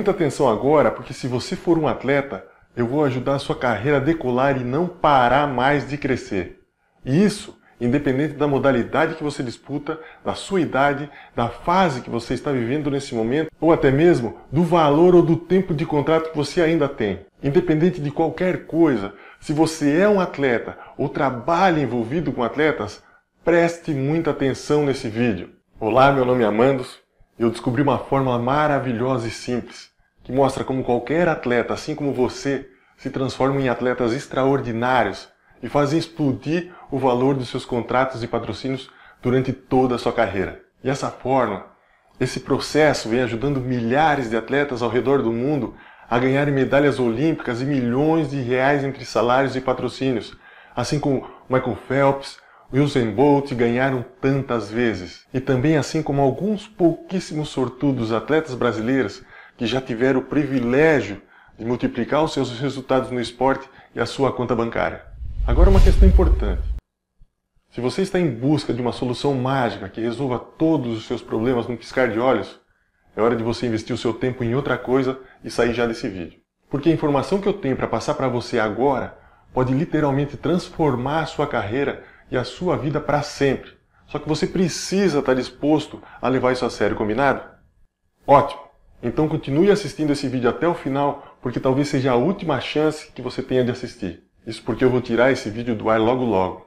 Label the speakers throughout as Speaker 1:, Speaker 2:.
Speaker 1: muita atenção agora, porque se você for um atleta, eu vou ajudar a sua carreira a decolar e não parar mais de crescer. E isso, independente da modalidade que você disputa, da sua idade, da fase que você está vivendo nesse momento, ou até mesmo do valor ou do tempo de contrato que você ainda tem. Independente de qualquer coisa, se você é um atleta ou trabalha envolvido com atletas, preste muita atenção nesse vídeo. Olá, meu nome é Amandos e eu descobri uma fórmula maravilhosa e simples que mostra como qualquer atleta, assim como você, se transforma em atletas extraordinários e fazem explodir o valor dos seus contratos e patrocínios durante toda a sua carreira. E essa forma, esse processo vem ajudando milhares de atletas ao redor do mundo a ganharem medalhas olímpicas e milhões de reais entre salários e patrocínios, assim como Michael Phelps, Usain Bolt ganharam tantas vezes. E também assim como alguns pouquíssimos sortudos atletas brasileiros que já tiveram o privilégio de multiplicar os seus resultados no esporte e a sua conta bancária. Agora uma questão importante. Se você está em busca de uma solução mágica que resolva todos os seus problemas num piscar de olhos, é hora de você investir o seu tempo em outra coisa e sair já desse vídeo. Porque a informação que eu tenho para passar para você agora pode literalmente transformar a sua carreira e a sua vida para sempre. Só que você precisa estar disposto a levar isso a sério, combinado? Ótimo! Então continue assistindo esse vídeo até o final, porque talvez seja a última chance que você tenha de assistir. Isso porque eu vou tirar esse vídeo do ar logo logo.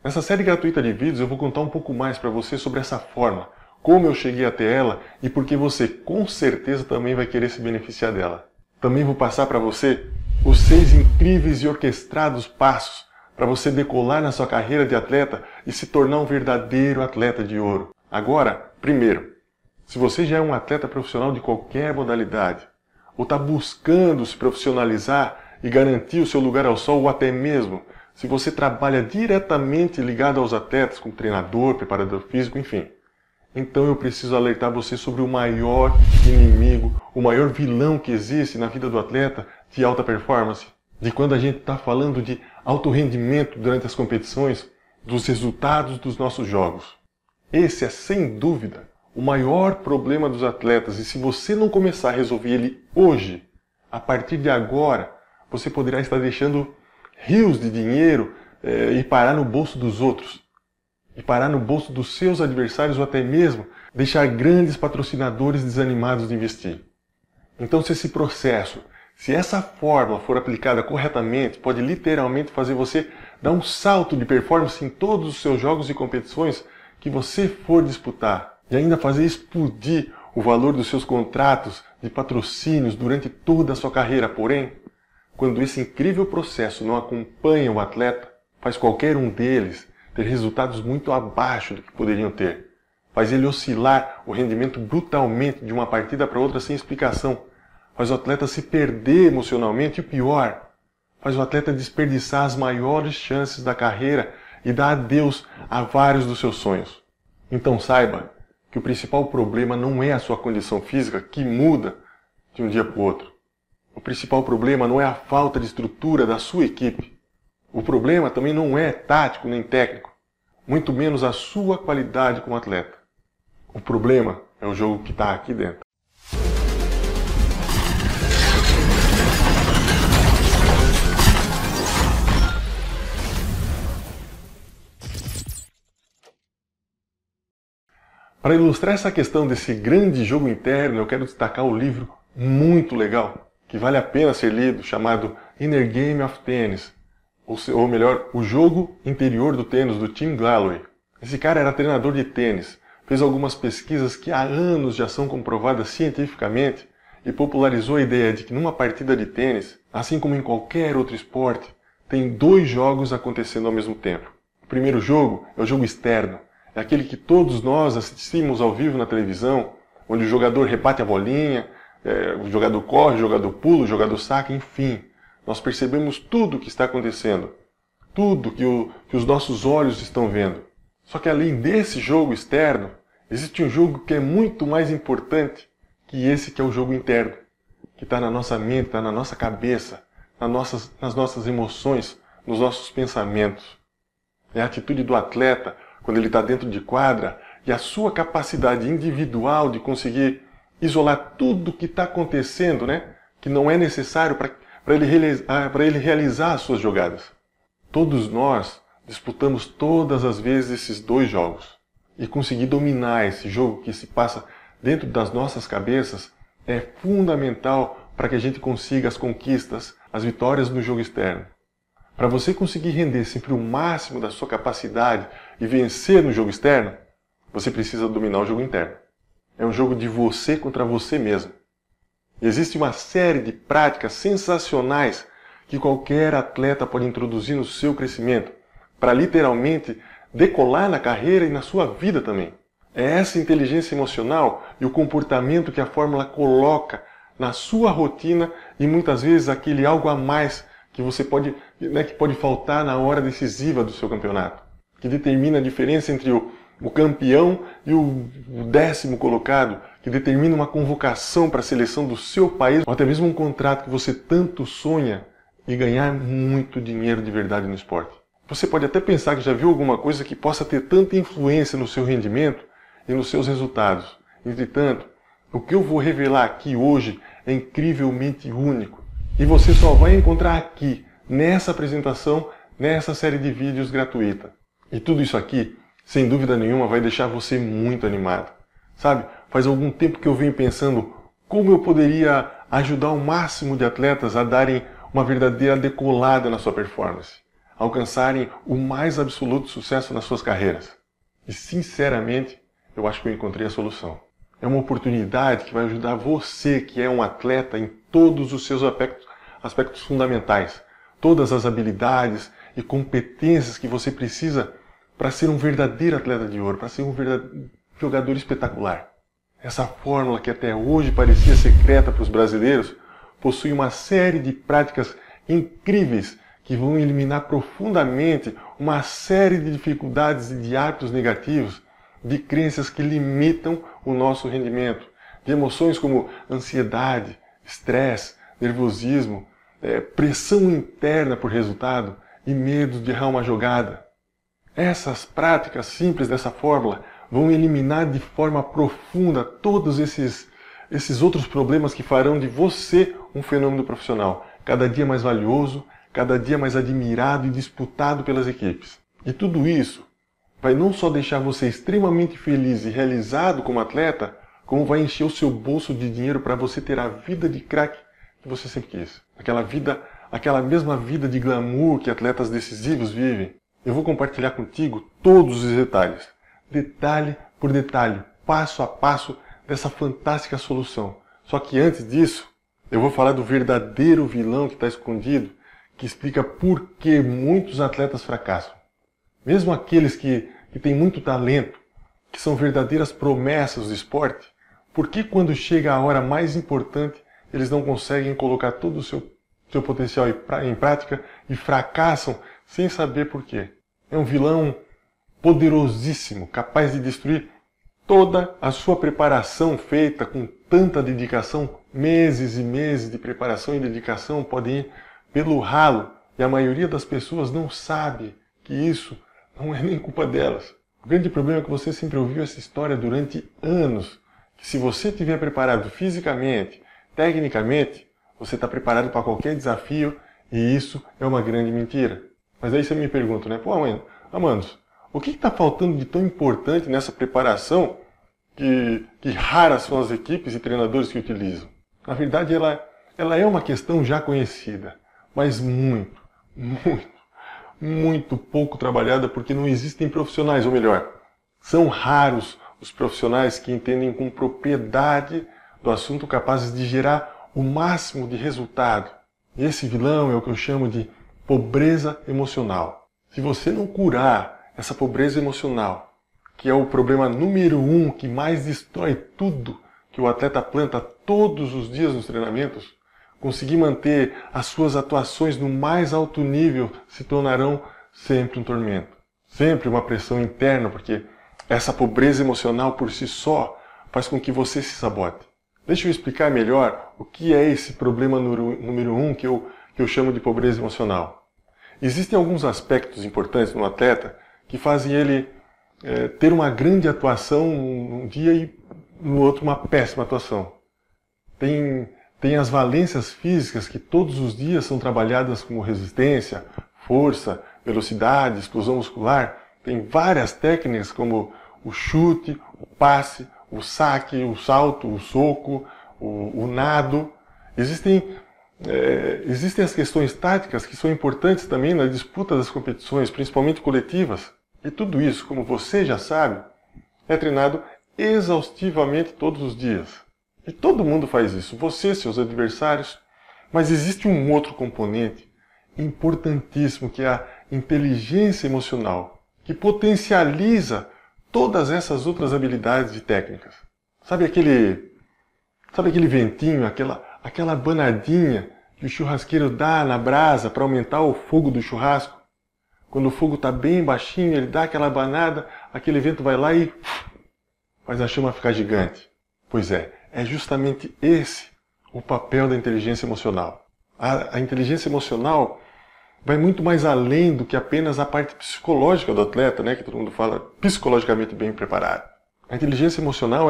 Speaker 1: Nessa série gratuita de vídeos eu vou contar um pouco mais para você sobre essa forma, como eu cheguei até ela e porque você com certeza também vai querer se beneficiar dela. Também vou passar para você os 6 incríveis e orquestrados passos para você decolar na sua carreira de atleta e se tornar um verdadeiro atleta de ouro. Agora, primeiro, se você já é um atleta profissional de qualquer modalidade, ou está buscando se profissionalizar e garantir o seu lugar ao sol, ou até mesmo se você trabalha diretamente ligado aos atletas, como treinador, preparador físico, enfim, então eu preciso alertar você sobre o maior inimigo, o maior vilão que existe na vida do atleta de alta performance. De quando a gente está falando de alto rendimento durante as competições, dos resultados dos nossos jogos. Esse é, sem dúvida, o maior problema dos atletas, e se você não começar a resolver ele hoje, a partir de agora, você poderá estar deixando rios de dinheiro e parar no bolso dos outros, e parar no bolso dos seus adversários, ou até mesmo deixar grandes patrocinadores desanimados de investir. Então, se esse processo, se essa fórmula for aplicada corretamente, pode literalmente fazer você dar um salto de performance em todos os seus jogos e competições que você for disputar. E ainda fazer explodir o valor dos seus contratos de patrocínios durante toda a sua carreira. Porém, quando esse incrível processo não acompanha o atleta, faz qualquer um deles ter resultados muito abaixo do que poderiam ter. Faz ele oscilar o rendimento brutalmente de uma partida para outra sem explicação. Faz o atleta se perder emocionalmente e, o pior, faz o atleta desperdiçar as maiores chances da carreira e dar adeus a vários dos seus sonhos. Então saiba que o principal problema não é a sua condição física, que muda de um dia para o outro. O principal problema não é a falta de estrutura da sua equipe. O problema também não é tático nem técnico, muito menos a sua qualidade como atleta. O problema é o jogo que está aqui dentro. Para ilustrar essa questão desse grande jogo interno, eu quero destacar o livro muito legal, que vale a pena ser lido, chamado Inner Game of Tennis, ou melhor, O Jogo Interior do Tênis, do Tim Gallwey. Esse cara era treinador de tênis, fez algumas pesquisas que há anos já são comprovadas cientificamente e popularizou a ideia de que numa partida de tênis, assim como em qualquer outro esporte, tem 2 jogos acontecendo ao mesmo tempo. O primeiro jogo é o jogo externo. É aquele que todos nós assistimos ao vivo na televisão, onde o jogador rebate a bolinha, o jogador corre, o jogador pula, o jogador saca, enfim. Nós percebemos tudo o que está acontecendo, tudo que os nossos olhos estão vendo. Só que além desse jogo externo, existe um jogo que é muito mais importante que esse que é o jogo interno, que está na nossa mente, está na nossa cabeça, nas nossas emoções, nos nossos pensamentos. É a atitude do atleta quando ele está dentro de quadra, e a sua capacidade individual de conseguir isolar tudo que está acontecendo, né? Que não é necessário para ele realizar as suas jogadas. Todos nós disputamos todas as vezes esses dois jogos. E conseguir dominar esse jogo que se passa dentro das nossas cabeças é fundamental para que a gente consiga as conquistas, as vitórias no jogo externo. Para você conseguir render sempre o máximo da sua capacidade e vencer no jogo externo, você precisa dominar o jogo interno. É um jogo de você contra você mesmo. E existe uma série de práticas sensacionais que qualquer atleta pode introduzir no seu crescimento, para literalmente decolar na carreira e na sua vida também. É essa inteligência emocional e o comportamento que a fórmula coloca na sua rotina e muitas vezes aquele algo a mais que você pode, que pode faltar na hora decisiva do seu campeonato, que determina a diferença entre o campeão e o 10º colocado, que determina uma convocação para a seleção do seu país, ou até mesmo um contrato que você tanto sonha e ganhar muito dinheiro de verdade no esporte. Você pode até pensar que já viu alguma coisa que possa ter tanta influência no seu rendimento e nos seus resultados. Entretanto, o que eu vou revelar aqui hoje é incrivelmente único. E você só vai encontrar aqui, nessa apresentação, nessa série de vídeos gratuita. E tudo isso aqui, sem dúvida nenhuma, vai deixar você muito animado. Sabe, faz algum tempo que eu venho pensando como eu poderia ajudar o máximo de atletas a darem uma verdadeira decolada na sua performance, alcançarem o mais absoluto sucesso nas suas carreiras. E sinceramente, eu acho que eu encontrei a solução. É uma oportunidade que vai ajudar você, que é um atleta, em todos os seus aspectos fundamentais, todas as habilidades e competências que você precisa para ser um verdadeiro atleta de ouro, para ser um verdadeiro jogador espetacular. Essa fórmula que até hoje parecia secreta para os brasileiros possui uma série de práticas incríveis que vão eliminar profundamente uma série de dificuldades e de hábitos negativos, de crenças que limitam o nosso rendimento, de emoções como ansiedade, estresse, nervosismo, pressão interna por resultado e medo de errar uma jogada. Essas práticas simples dessa fórmula vão eliminar de forma profunda todos esses outros problemas que farão de você um fenômeno profissional, cada dia mais valioso, cada dia mais admirado e disputado pelas equipes. E tudo isso vai não só deixar você extremamente feliz e realizado como atleta, como vai encher o seu bolso de dinheiro para você ter a vida de craque que você sempre quis. Aquela mesma vida de glamour que atletas decisivos vivem. Eu vou compartilhar contigo todos os detalhes, detalhe por detalhe, passo a passo dessa fantástica solução. Só que antes disso, eu vou falar do verdadeiro vilão que está escondido, que explica por que muitos atletas fracassam. Mesmo aqueles que têm muito talento, que são verdadeiras promessas do esporte, por que quando chega a hora mais importante, eles não conseguem colocar todo o seu potencial em prática e fracassam sem saber por quê? É um vilão poderosíssimo, capaz de destruir toda a sua preparação feita com tanta dedicação, meses e meses de preparação e dedicação podem ir pelo ralo, e a maioria das pessoas não sabe que isso não é nem culpa delas. O grande problema é que você sempre ouviu essa história durante anos, que se você estiver preparado fisicamente, tecnicamente, você está preparado para qualquer desafio, e isso é uma grande mentira. Mas aí você me pergunta, né? Pô, Amandos, o que está faltando de tão importante nessa preparação que raras são as equipes e treinadores que utilizam? Na verdade, ela é uma questão já conhecida, mas muito pouco trabalhada, porque não existem profissionais, ou melhor, são raros os profissionais que entendem com propriedade do assunto capazes de gerar o máximo de resultado. E esse vilão é o que eu chamo de pobreza emocional. Se você não curar essa pobreza emocional, que é o problema número 1 que mais destrói tudo que o atleta planta todos os dias nos treinamentos, conseguir manter as suas atuações no mais alto nível se tornarão sempre um tormento. Sempre uma pressão interna, porque essa pobreza emocional por si só faz com que você se sabote. Deixa eu explicar melhor o que é esse problema número 1 que eu chamo de pobreza emocional. Existem alguns aspectos importantes no atleta que fazem ele ter uma grande atuação um dia e no outro uma péssima atuação. Tem as valências físicas que todos os dias são trabalhadas como resistência, força, velocidade, explosão muscular. Tem várias técnicas como o chute, o passe, o saque, o salto, o soco, o nado. Existem as questões táticas que são importantes também na disputa das competições, principalmente coletivas. E tudo isso, como você já sabe, é treinado exaustivamente todos os dias. E todo mundo faz isso, você, seus adversários. Mas existe um outro componente importantíssimo, que é a inteligência emocional, que potencializa todas essas outras habilidades e técnicas. Sabe aquele ventinho, aquela banadinha que o churrasqueiro dá na brasa para aumentar o fogo do churrasco? Quando o fogo está bem baixinho, ele dá aquela banada, aquele vento vai lá e faz a chama ficar gigante. Pois é justamente esse o papel da inteligência emocional. A inteligência emocional vai muito mais além do que apenas a parte psicológica do atleta, né, que todo mundo fala, psicologicamente bem preparado. A inteligência emocional,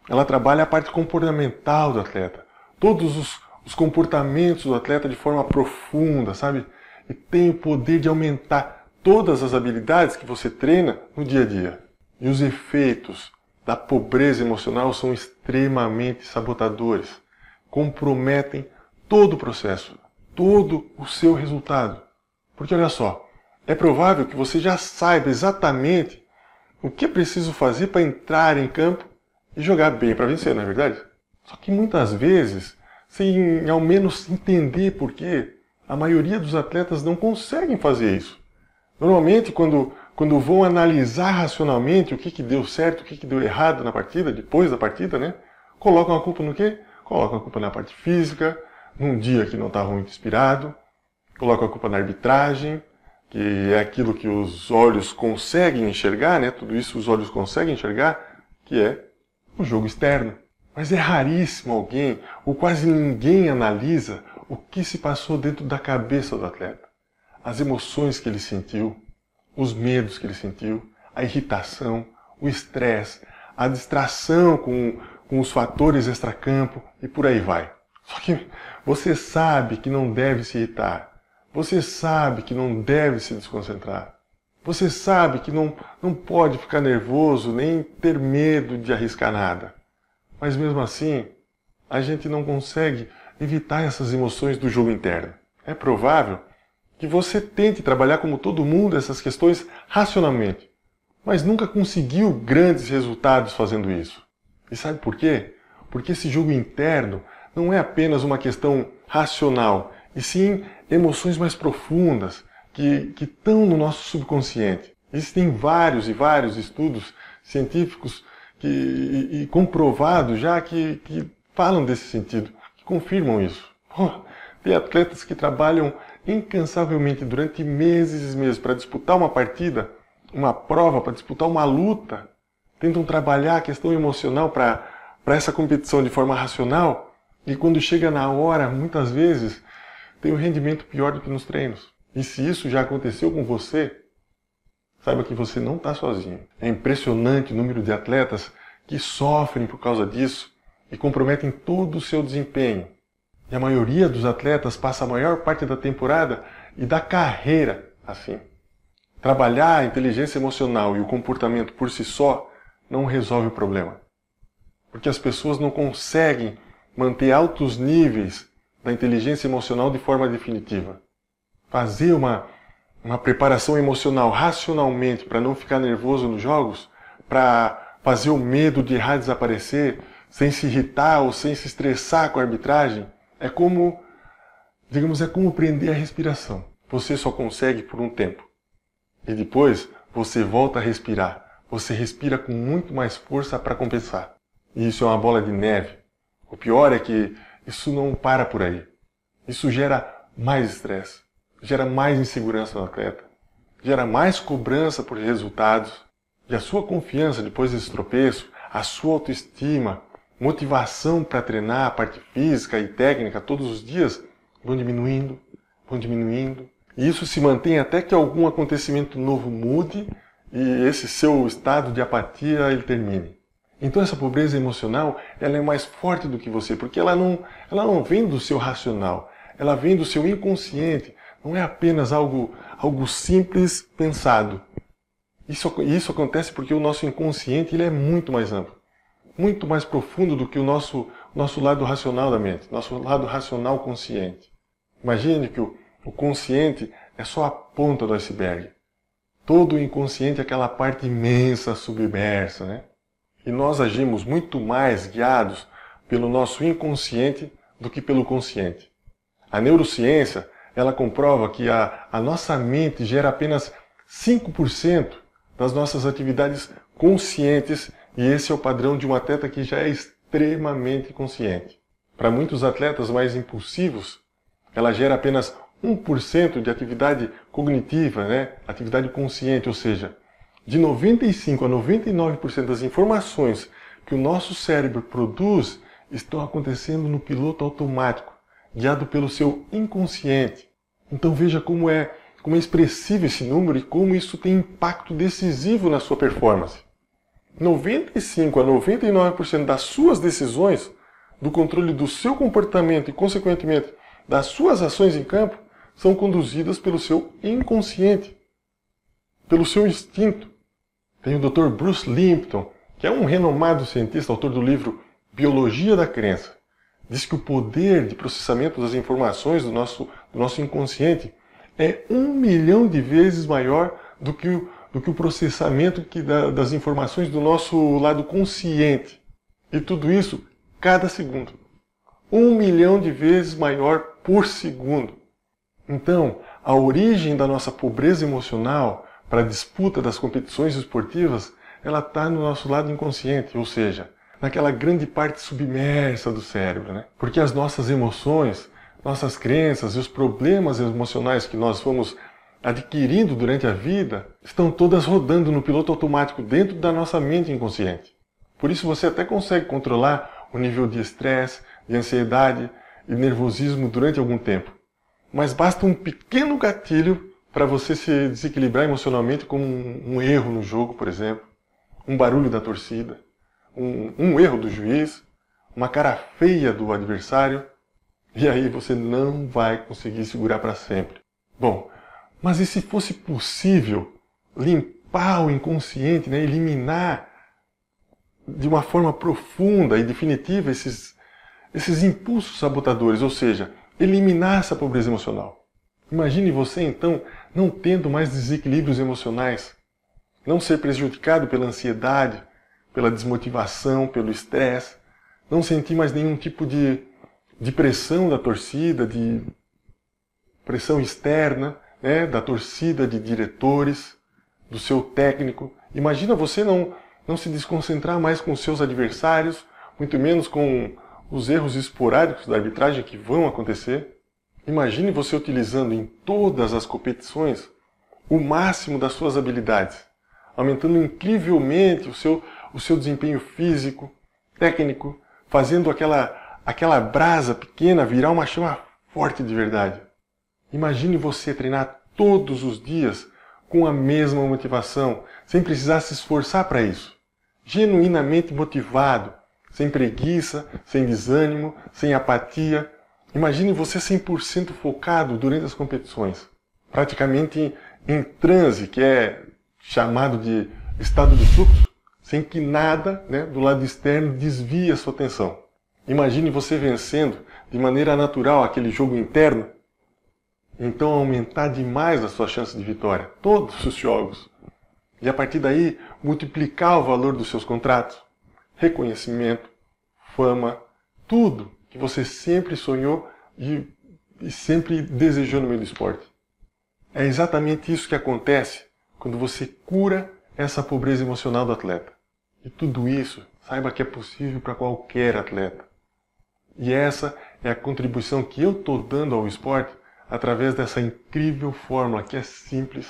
Speaker 1: ela trabalha a parte comportamental do atleta. Todos os comportamentos do atleta de forma profunda, sabe? E tem o poder de aumentar todas as habilidades que você treina no dia a dia. E os efeitos da pobreza emocional são extremamente sabotadores. Comprometem todo o processo, todo o seu resultado. Porque olha só, é provável que você já saiba exatamente o que é preciso fazer para entrar em campo e jogar bem para vencer, não é verdade? Só que muitas vezes, sem ao menos entender por quê, a maioria dos atletas não conseguem fazer isso. Normalmente, quando vão analisar racionalmente o que deu certo, o que deu errado na partida, depois da partida, né? Colocam a culpa no quê? Colocam a culpa na parte física, num dia que não estava muito inspirado, colocam a culpa na arbitragem, que é aquilo que os olhos conseguem enxergar, né? Tudo isso os olhos conseguem enxergar, que é o jogo externo. Mas é raríssimo alguém, ou quase ninguém analisa o que se passou dentro da cabeça do atleta. As emoções que ele sentiu, os medos que ele sentiu, a irritação, o estresse, a distração com os fatores extracampo e por aí vai. Só que você sabe que não deve se irritar. Você sabe que não deve se desconcentrar. Você sabe que não pode ficar nervoso nem ter medo de arriscar nada. Mas mesmo assim, a gente não consegue evitar essas emoções do jogo interno. É provável que você tente trabalhar como todo mundo essas questões racionalmente, mas nunca conseguiu grandes resultados fazendo isso. E sabe por quê? Porque esse jogo interno não é apenas uma questão racional, e sim emoções mais profundas que estão no nosso subconsciente. Existem vários e vários estudos científicos e comprovados já que falam desse sentido, que confirmam isso. Tem atletas que trabalham incansavelmente durante meses e meses para disputar uma partida, uma prova, para disputar uma luta, tentam trabalhar a questão emocional para essa competição de forma racional, e quando chega na hora, muitas vezes, tem um rendimento pior do que nos treinos. E se isso já aconteceu com você, saiba que você não está sozinho. É impressionante o número de atletas que sofrem por causa disso e comprometem todo o seu desempenho. E a maioria dos atletas passa a maior parte da temporada e da carreira assim. Trabalhar a inteligência emocional e o comportamento por si só não resolve o problema. Porque as pessoas não conseguem manter altos níveis da inteligência emocional de forma definitiva. Fazer uma preparação emocional racionalmente para não ficar nervoso nos jogos, para fazer o medo de errar desaparecer, sem se irritar ou sem se estressar com a arbitragem, é como prender a respiração. Você só consegue por um tempo. E depois você volta a respirar. Você respira com muito mais força para compensar. E isso é uma bola de neve. O pior é que isso não para por aí. Isso gera mais estresse, gera mais insegurança no atleta, gera mais cobrança por resultados. E a sua confiança depois desse tropeço, a sua autoestima, motivação para treinar a parte física e técnica todos os dias vão diminuindo. E isso se mantém até que algum acontecimento novo mude e esse seu estado de apatia ele termine. Então essa pobreza emocional, ela é mais forte do que você, porque ela não vem do seu racional, ela vem do seu inconsciente, não é apenas algo simples pensado. Isso acontece porque o nosso inconsciente ele é muito mais amplo, muito mais profundo do que o nosso lado racional da mente, nosso lado racional consciente. Imagine que o consciente é só a ponta do iceberg. Todo o inconsciente é aquela parte imensa, submersa, né? E nós agimos muito mais guiados pelo nosso inconsciente do que pelo consciente. A neurociência, ela comprova que a nossa mente gera apenas 5% das nossas atividades conscientes, e esse é o padrão de um atleta que já é extremamente consciente. Para muitos atletas mais impulsivos, ela gera apenas 1% de atividade cognitiva, né? Atividade consciente, ou seja, de 95% a 99% das informações que o nosso cérebro produz estão acontecendo no piloto automático, guiado pelo seu inconsciente. Então veja como é expressivo esse número e como isso tem impacto decisivo na sua performance. 95% a 99% das suas decisões, do controle do seu comportamento e, consequentemente, das suas ações em campo, são conduzidas pelo seu inconsciente, pelo seu instinto. Tem o Dr. Bruce Lipton, que é um renomado cientista, autor do livro Biologia da Crença. Diz que o poder de processamento das informações do nosso inconsciente é 1 milhão de vezes maior do que o processamento das informações do nosso lado consciente. E tudo isso cada segundo. 1 milhão de vezes maior por segundo. Então, a origem da nossa pobreza emocional para a disputa das competições esportivas, ela está no nosso lado inconsciente, ou seja, naquela grande parte submersa do cérebro, né? Porque as nossas emoções, nossas crenças e os problemas emocionais que nós fomos adquirindo durante a vida estão todas rodando no piloto automático dentro da nossa mente inconsciente. Por isso você até consegue controlar o nível de estresse, de ansiedade e nervosismo durante algum tempo. Mas basta um pequeno gatilho para você se desequilibrar emocionalmente, como um erro no jogo, por exemplo, um barulho da torcida, um erro do juiz, uma cara feia do adversário, e aí você não vai conseguir segurar para sempre. Bom, mas e se fosse possível limpar o inconsciente, né, eliminar de uma forma profunda e definitiva esses impulsos sabotadores, ou seja, eliminar essa pobreza emocional? Imagine você, então, não tendo mais desequilíbrios emocionais, não ser prejudicado pela ansiedade, pela desmotivação, pelo estresse, não sentir mais nenhum tipo de pressão da torcida, de pressão externa, né, da torcida, de diretores, do seu técnico. Imagina você não se desconcentrar mais com os seus adversários, muito menos com os erros esporádicos da arbitragem que vão acontecer. Imagine você utilizando em todas as competições o máximo das suas habilidades, aumentando incrivelmente o seu desempenho físico, técnico, fazendo aquela brasa pequena virar uma chama forte de verdade. Imagine você treinar todos os dias com a mesma motivação, sem precisar se esforçar para isso. Genuinamente motivado, sem preguiça, sem desânimo, sem apatia. Imagine você 100% focado durante as competições, praticamente em transe, que é chamado de estado de fluxo, sem que nada, né, do lado externo desvie a sua atenção. Imagine você vencendo de maneira natural aquele jogo interno, então aumentar demais a sua chance de vitória, todos os jogos. E a partir daí, multiplicar o valor dos seus contratos, reconhecimento, fama, tudo que você sempre sonhou e sempre desejou no meio do esporte. É exatamente isso que acontece quando você cura essa pobreza emocional do atleta. E tudo isso, saiba que é possível para qualquer atleta. E essa é a contribuição que eu estou dando ao esporte através dessa incrível fórmula que é simples,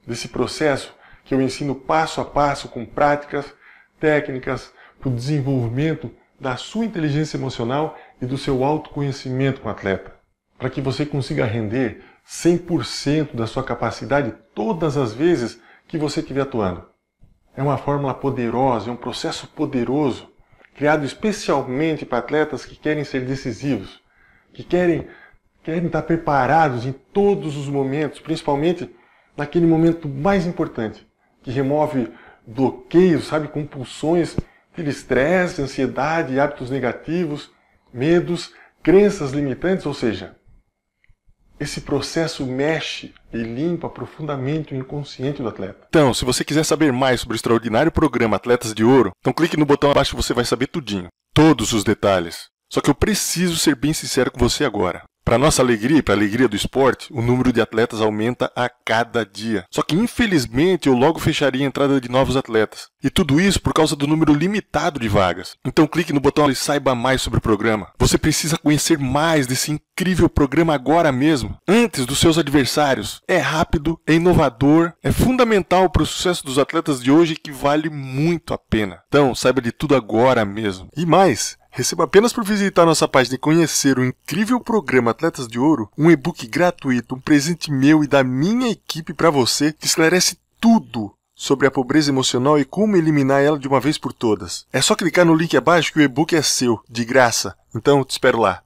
Speaker 1: desse processo que eu ensino passo a passo com práticas, técnicas, para o desenvolvimento da sua inteligência emocional e do seu autoconhecimento com o atleta, para que você consiga render 100% da sua capacidade todas as vezes que você estiver atuando. É uma fórmula poderosa, é um processo poderoso, criado especialmente para atletas que querem ser decisivos, que querem estar preparados em todos os momentos, principalmente naquele momento mais importante, que remove bloqueios, sabe, compulsões, estresse, ansiedade, hábitos negativos, medos, crenças limitantes, ou seja, esse processo mexe e limpa profundamente o inconsciente do atleta. Então, se você quiser saber mais sobre o extraordinário programa Atletas de Ouro, então clique no botão abaixo e você vai saber tudinho. Todos os detalhes. Só que eu preciso ser bem sincero com você agora. Para nossa alegria e para a alegria do esporte, o número de atletas aumenta a cada dia. Só que, infelizmente, eu logo fecharia a entrada de novos atletas. E tudo isso por causa do número limitado de vagas. Então clique no botão e saiba mais sobre o programa. Você precisa conhecer mais desse incrível programa agora mesmo, antes dos seus adversários. É rápido, é inovador, é fundamental para o sucesso dos atletas de hoje que vale muito a pena. Então, saiba de tudo agora mesmo. E mais, receba apenas por visitar nossa página e conhecer o incrível programa Atletas de Ouro, um e-book gratuito, um presente meu e da minha equipe para você, que esclarece tudo sobre a pobreza emocional e como eliminar ela de uma vez por todas. É só clicar no link abaixo que o e-book é seu, de graça. Então, te espero lá.